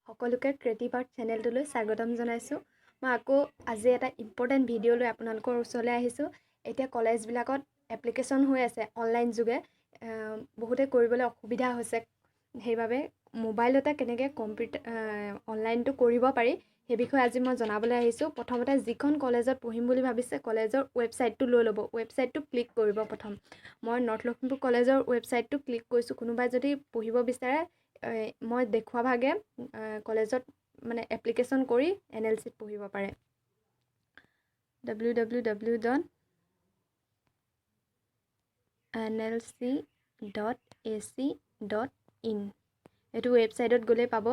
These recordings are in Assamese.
সকলোকে ক্ৰিয়েটিভ আৰ্ট চেনেলটোলৈ স্বাগতম জনাইছোঁ। মই আকৌ আজি এটা ইম্পৰ্টেণ্ট ভিডিঅ' লৈ আপোনালোকৰ ওচৰলৈ আহিছোঁ। এতিয়া কলেজবিলাকত এপ্লিকেশ্যন হৈ আছে অনলাইন যোগে, বহুতে কৰিবলৈ অসুবিধা হৈছে। সেইবাবে মোবাইলতে কেনেকৈ অনলাইনটো কৰিব পাৰি সেই বিষয়ে আজি মই জনাবলৈ আহিছোঁ। প্ৰথমতে যিখন কলেজত পঢ়িম বুলি ভাবিছে কলেজৰ ৱেবছাইটটো লৈ ল'ব। ৱেবছাইটটো ক্লিক কৰিব। প্ৰথম মই নৰ্থ লখিমপুৰ কলেজৰ ৱেবছাইটটো ক্লিক কৰিছোঁ। কোনোবাই যদি পঢ়িব বিচাৰে মই দেখুওৱা ভাগে কলেজত মানে এপ্লিকেশ্যন কৰি NLCত পঢ়িব পাৰে। www.nlc.ac.in এইটো ৱেবছাইটত গ'লে পাব।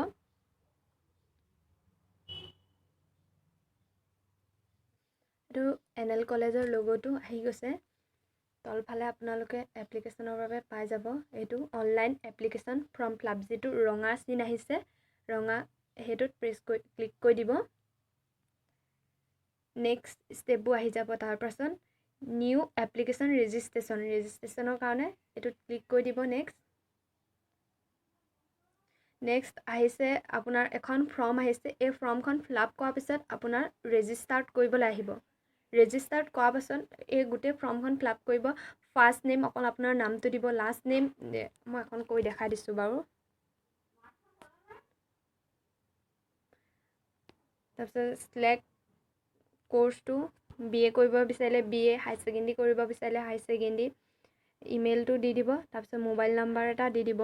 এইটো NL কলেজৰ লগোটো আহি গৈছে। তলফালে আপোনালোকে এপ্লিকেশ্যনৰ বাবে পাই যাব। এইটো online application form fill up, যিটো ৰঙা চিন আহিছে, ৰঙা সেইটোত ক্লিক কৰি দিব। নেক্সট ষ্টেপবোৰ আহি যাব। তাৰপাছত নিউ এপ্লিকেশ্যন ৰেজিষ্ট্ৰেশ্যনৰ কাৰণে এইটোত ক্লিক কৰি দিব। নেক্সট আহিছে আপোনাৰ এখন ফৰ্ম আহিছে। এই ফৰ্মখন ফিল আপ কৰাৰ পিছত আপোনাৰ ৰেজিষ্টাৰ্ড কৰিবলৈ আহিব। ৰেজিষ্টাৰ্ড কৰাৰ পাছত এই গোটেই ফৰ্মখন ফিল আপ কৰিব। ফাৰ্ষ্ট নেম অকল আপোনাৰ নামটো দিব, লাষ্ট নেম মই এখন কৈ দেখাই দিছোঁ বাৰু। তাৰপিছত চিলেক্ট কোৰ্চটো, BA কৰিব বিচাৰিলে BA, হাই ছেকেণ্ডেৰী কৰিব বিচাৰিলে হাই ছেকেণ্ডেৰী, ইমেইলটো দি দিব। তাৰপিছত মোবাইল নাম্বাৰ এটা দি দিব।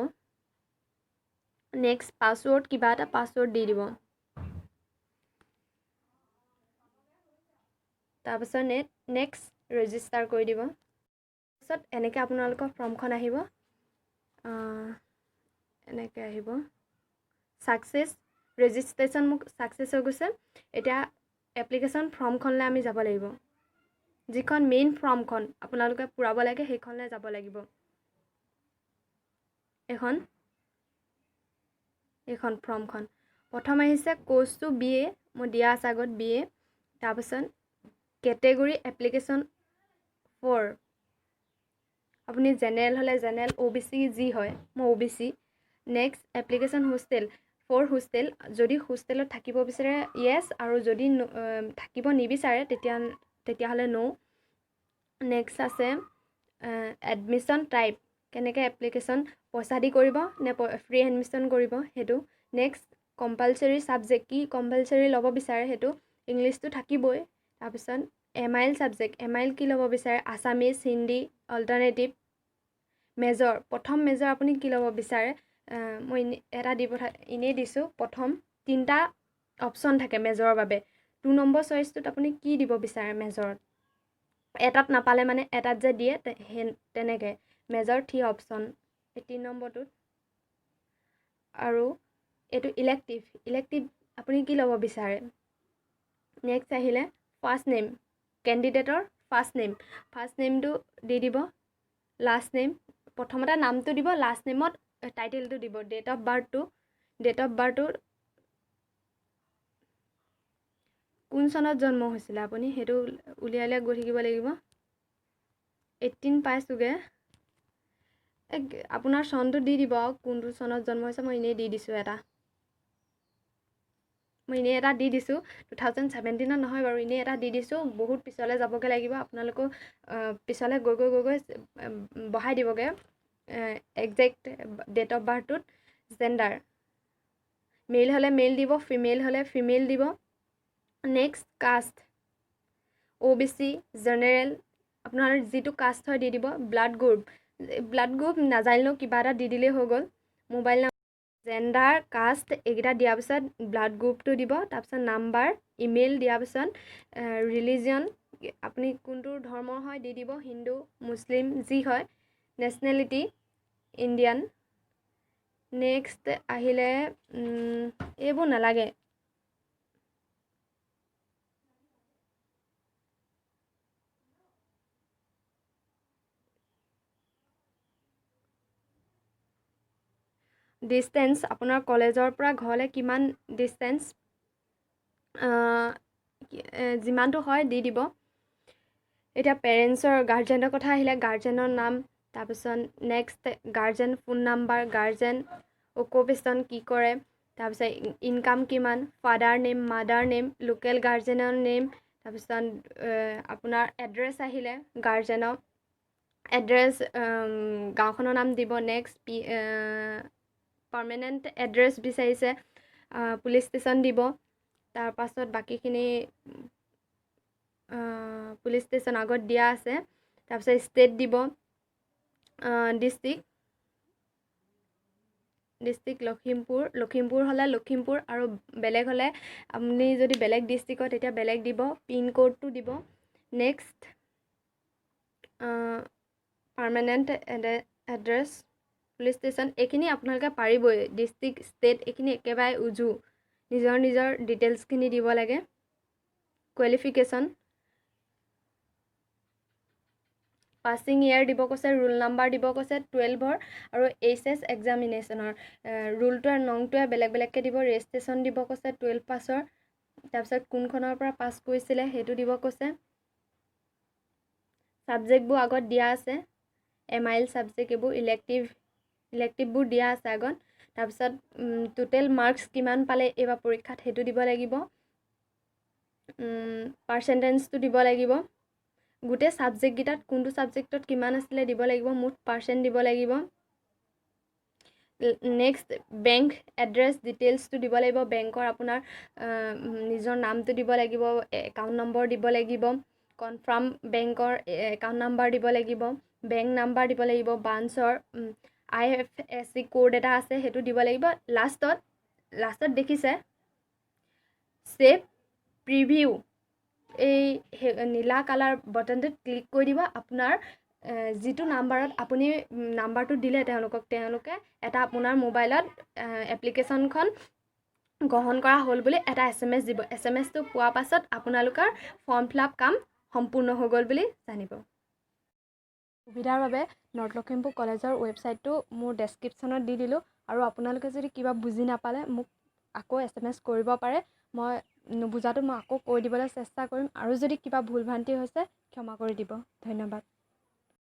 নেক্সট পাছৱৰ্ড, কিবা এটা পাছৱৰ্ড দি দিব। তাৰপিছত নেক্সট ৰেজিষ্টাৰ কৰি দিব। তাৰপিছত এনেকৈ আপোনালোকৰ ফৰ্মখন আহিব। এনেকৈ আহিব। ছাকচেছ, ৰেজিষ্ট্ৰেশ্যন মোক ছাকচেছ হৈ গৈছে। এতিয়া এপ্লিকেশ্যন ফৰ্মখনলৈ আমি যাব লাগিব। যিখন মেইন ফৰ্মখন আপোনালোকে পূৰাব লাগে সেইখনলৈ যাব লাগিব। এইখন ফৰ্মখন প্ৰথম আহিছে কোৰ্চটো BA, মই দিয়া আছে আগত BA। তাৰপিছত কেটেগৰী এপ্লিকেশ্যন ফৰ, আপুনি জেনেৰেল হ'লে জেনেৰেল, OBC যি হয়, মই OBC। Next application hostel for hostel, যদি হোষ্টেলত থাকিব বিচাৰে য়েছ, আৰু যদি থাকিব নিবিচাৰে তেতিয়াহ'লে ন'। নেক্সট আছে এডমিশ্যন টাইপ, কেনেকৈ এপ্লিকেশ্যন পইচা দি কৰিব নে ফ্ৰী এডমিশ্যন কৰিব সেইটো। নেক্সট কম্পালচৰি ছাবজেক্ট, কি কম্পালচৰি ল'ব বিচাৰে সেইটো, ইংলিছটো থাকিবই। তাৰপিছত MIL ছাবজেক্ট, MIL কি ল'ব বিচাৰে, আছামিজ, হিন্দী, অল্টাৰনেটিভ। মেজৰ, প্ৰথম মেজৰ আপুনি কি ল'ব বিচাৰে, মই এটা এনেই দিছোঁ। প্ৰথম 3টা অপশ্যন থাকে মেজৰৰ বাবে। 2 নম্বৰ চইচটোত আপুনি কি দিব বিচাৰে মেজৰত, এটাত নাপালে মানে এটাত যে দিয়ে তেনেকৈ মেজৰ 3 অপশ্যন, 3 নম্বৰটোত। আৰু এইটো ইলেক্টিভ আপুনি কি ল'ব বিচাৰে। নেক্সট আহিলে ফাৰ্ষ্ট নেম, কেণ্ডিডেটৰ ফাৰ্ষ্ট নেমটো দি দিব। লাষ্ট নেম, প্ৰথমতে নামটো দিব, লাষ্ট নেমত টাইটেলটো দিব। ডেট অফ বাৰ্থটো কোন চনত জন্ম হৈছিলে আপুনি সেইটো উলিয়াই গৈ থাকিব লাগিব। 18 পাইছোগৈ, আপোনাৰ চনটো দি দিব আৰু কোনটো চনত জন্ম হৈছে। মই এনেই দি দিছোঁ এটা, 2017 নহয় বাৰু, এনেই এটা দি দিছোঁ। বহুত পিছলৈ যাবগৈ লাগিব, আপোনালোকেও পিছলৈ গৈ বঢ়াই দিবগৈ একজেক্ট ডেট অফ বাৰ্থটোত। জেণ্ডাৰ, মেইল হ'লে মেইল দিব, ফিমেল হ'লে ফিমেল দিব। নেক্সট কাষ্ট, OBC, জেনেৰেল, আপোনাৰ যিটো কাষ্ট হয় দি দিব। ব্লাড গ্ৰুপ নাজানিলেও কিবা এটা দি দিলেই হৈ গ'ল। মোবাইল নাম্বাৰ, জেণ্ডাৰ, কাষ্ট এইকেইটা দিয়াৰ পিছত ব্লাড গ্ৰুপটো দিব। তাৰপিছত নাম্বাৰ, ইমেইল দিয়াৰ পিছত ৰিলিজিয়ন, আপুনি কোনটো ধৰ্মৰ হয় দি দিব, হিন্দু, মুছলিম যি হয়। Nationality, Indian. নেক্সট আহিলে এইবোৰ নালাগে। ডিষ্টেঞ্চ, আপোনাৰ কলেজৰ পৰা ঘৰলৈ কিমান ডিষ্টেঞ্চ, যিমানটো হয় দি দিব। এতিয়া গাৰ্জেনৰ কথা আহিলে গাৰ্জেনৰ নাম, তাৰপিছত next guardian phone number, guardian occupation কি কৰে, তাৰপিছত ইনকাম কিমান, father name, mother name, local গাৰ্জেনৰ নেম, তাৰপিছত আপোনাৰ এড্ৰেছ আহিলে গাৰ্জেনৰ এড্ৰেছ, গাঁওখনৰ নাম দিব। নেক্সট পাৰ্মানেণ্ট এড্ৰেছ বিচাৰিছে, পুলিচ ষ্টেশ্যন দিব। তাৰপাছত বাকীখিনি পুলিচ ষ্টেশ্যন আগত দিয়া আছে। তাৰপিছত ষ্টেট দিব, ডিষ্ট্ৰিক্ট লখিমপুৰ হ'লে লখিমপুৰ, আৰু বেলেগ হ'লে আপুনি যদি বেলেগ ডিষ্ট্ৰিক্টত তেতিয়া বেলেগ দিব। পিন ক'ডটো দিব। Next permanent address, police station, এইখিনি আপোনালোকে পাৰিবই। ডিষ্ট্ৰিক্ট, ষ্টেট এইখিনি একেবাৰে উজু। নিজৰ নিজৰ ডিটেইলছখিনি দিব লাগে। কোৱালিফিকেশ্যন, পাছিং ইয়েৰ দিব কৈছে, ৰোল নাম্বাৰ দিব কৈছে 12ৰ, আৰু HS এক্সামিনেশ্যনৰ ৰোলটোৱে নংটোৱে বেলেগ বেলেগকৈ দিব। ৰেজিষ্ট্ৰেশ্যন দিব কৈছে 12 পাছৰ। তাৰপিছত কোনখনৰ পৰা পাছ কৰিছিলে সেইটো দিব কৈছে। ছাবজেক্টবোৰ আগত দিয়া আছে, MIL ছাবজেক্ট, এইবোৰ ইলেক্টিভবোৰ দিয়া আছে আগত। তাৰপিছত টোটেল মাৰ্কছ কিমান পালে এইবাৰ পৰীক্ষাত সেইটো দিব লাগিব। পাৰ্চেণ্টেজটো দিব লাগিব। গোটেই ছাবজেক্টকেইটাত কোনটো ছাবজেক্টত কিমান আছিলে দিব লাগিব। মুঠ পাৰ্চেণ্ট দিব লাগিব। নেক্সট বেংক এড্ৰেছ ডিটেইলছটো দিব লাগিব। বেংকৰ আপোনাৰ নিজৰ নামটো দিব লাগিব, একাউণ্ট নম্বৰ দিব লাগিব, কনফাৰ্ম বেংকৰ একাউণ্ট নাম্বাৰ দিব লাগিব, বেংক নাম্বাৰ দিব লাগিব, ব্ৰাঞ্চৰ IFSC কোড এটা আছে সেইটো দিব লাগিব। লাষ্টত দেখিছে ছেভ প্ৰিভিউ, এই নীলা কালাৰ বটনটোত ক্লিক কৰি দিব। আপোনাৰ যিটো নাম্বাৰত আপুনি নাম্বাৰটো দিলে তেওঁলোকে এটা আপোনাৰ মোবাইলত এপ্লিকেশ্যনখন গ্ৰহণ কৰা হ'ল বুলি এটা SMS দিব। SMSটো পোৱাৰ পাছত আপোনালোকৰ ফৰ্ম ফিল আপ কাম সম্পূৰ্ণ হৈ গ'ল বুলি জানিব। সুবিধাৰ বাবে নৰ্থ লখিমপুৰ কলেজৰ ৱেবছাইটটো মোৰ ডেছক্ৰিপশ্যনত দি দিলোঁ, আৰু আপোনালোকে যদি কিবা বুজি নাপালে মোক আকৌ SMS কৰিব পাৰে। মই নুবুজাটো মই আকৌ কৈ দিবলৈ চেষ্টা কৰিম, আৰু যদি কিবা ভুল ভ্ৰান্তি হৈছে ক্ষমা কৰি দিব। ধন্যবাদ।